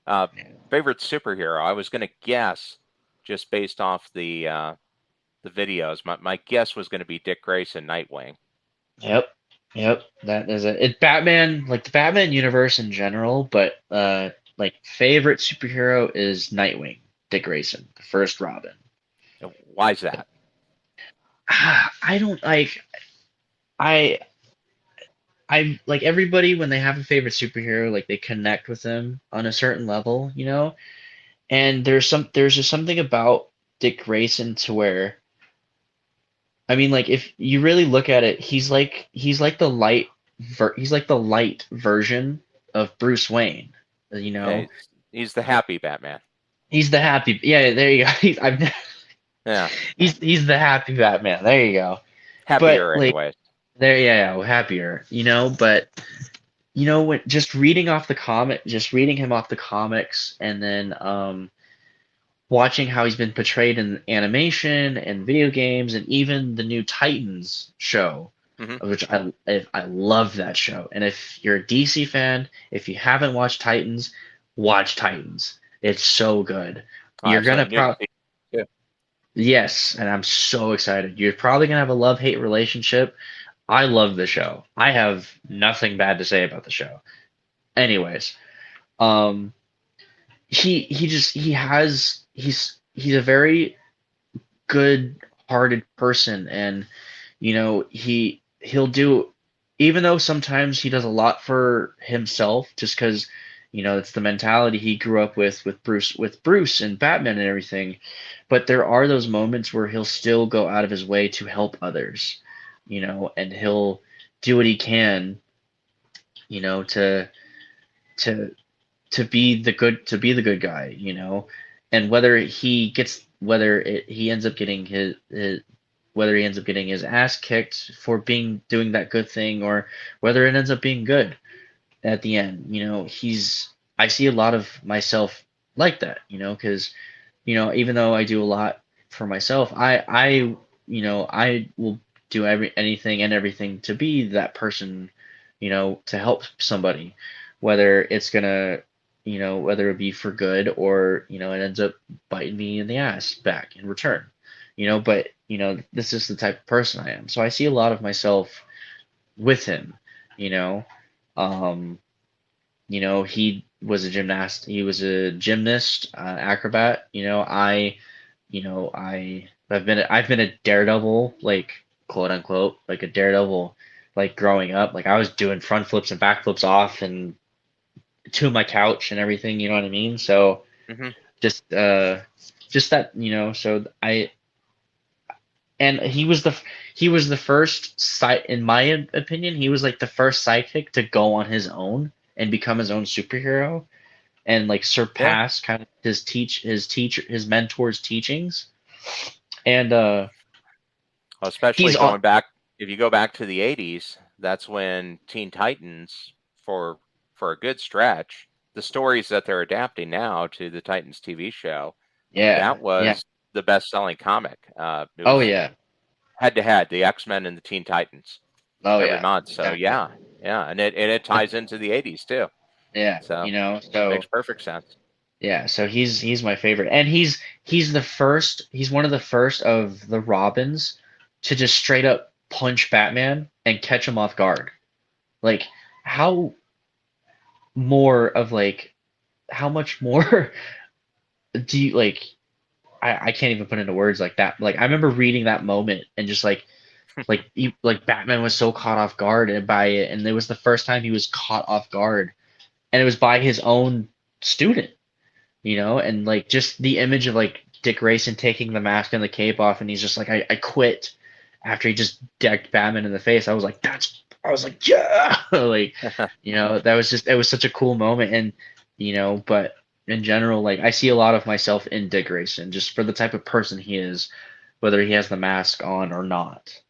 Uh, Favorite superhero? I was going to guess just based off the videos. My guess was going to be Dick Grayson, Nightwing. Yep. Yep. That is it. It Batman, like the Batman universe in general, but like favorite superhero is Nightwing, Dick Grayson, the first Robin. Why's that? I don't like I I like everybody when they have a favorite superhero, like they connect with them on a certain level, you know? And there's just something about Dick Grayson to where I mean like if you really look at it, he's like the he's like the light version of Bruce Wayne, you Yeah, know? he's the happy Batman. He's the happy yeah, there you go. Yeah, He's the happy Batman. There you go. But happier like anyways. there yeah, yeah, happier, you know, but when just reading off the just reading him off the comics and then watching how he's been portrayed in animation and video games and even the new Titans show, Hmm. which I love that show. And if you're a DC fan, if you haven't watched Titans, watch Titans. It's so good. Oh, You're gonna absolutely. New probably too. yes, and I'm so excited. You're probably gonna have a love-hate relationship. I love the show. I have nothing bad to say about the show. Anyways, um, he just he has he's a very good-hearted person, and he'll do even though sometimes he does a lot for himself just because it's the mentality he grew up with Bruce and Batman and everything. But there are those moments where he'll still go out of his way to help others, and he'll do what he can, to to to be the good guy, and he ends up getting whether he ends up getting his ass kicked for being doing that good thing, or whether it ends up being good at the end. I see a lot of myself like that, because even though I do a lot for myself, I will do anything and everything to be that person, to help somebody, whether it's gonna, whether it be for good or it ends up biting me in the ass back in return, but this is the type of person I am. So I see a lot of myself with him, you know. Um, he was a gymnast, acrobat. I've been a daredevil, like quote unquote, like a daredevil, like growing up. Like I was doing front flips and back flips off and to my couch and everything. You know what I mean? So Hmm. just just that, so I and he was the first in my opinion, he was like the first sidekick to go on his own and become his own superhero and like Yeah, surpass kind of his mentor's teachings. And well, especially he's on going back. If you go back to the '80s, that's when Teen Titans, for for a good stretch, the stories that they're adapting now to the Titans TV show, yeah, that yeah. was the best-selling comic. It Oh was yeah. head to head, the X-Men and the Teen Titans Oh every yeah. month. So Exactly. yeah, yeah, and it ties into the '80s too. Yeah, So so makes perfect sense. yeah, so he's my favorite. And he's one of the first of the Robins to just straight up punch Batman and catch him off guard. Like how more of like how much more do you like I can't even put into words like that. Like I remember reading that moment and just like Batman was so caught off guard by it, and it was the first time he was caught off guard, and it was by his own student, and like just the image of like Dick Grayson taking the mask and the cape off, and he's just like, I quit after he just decked Batman in the face. I was like, yeah, like, that was just, it was such a cool moment. And, but in general, like, I see a lot of myself in Dick Grayson just for the type of person he is, whether he has the mask on or not.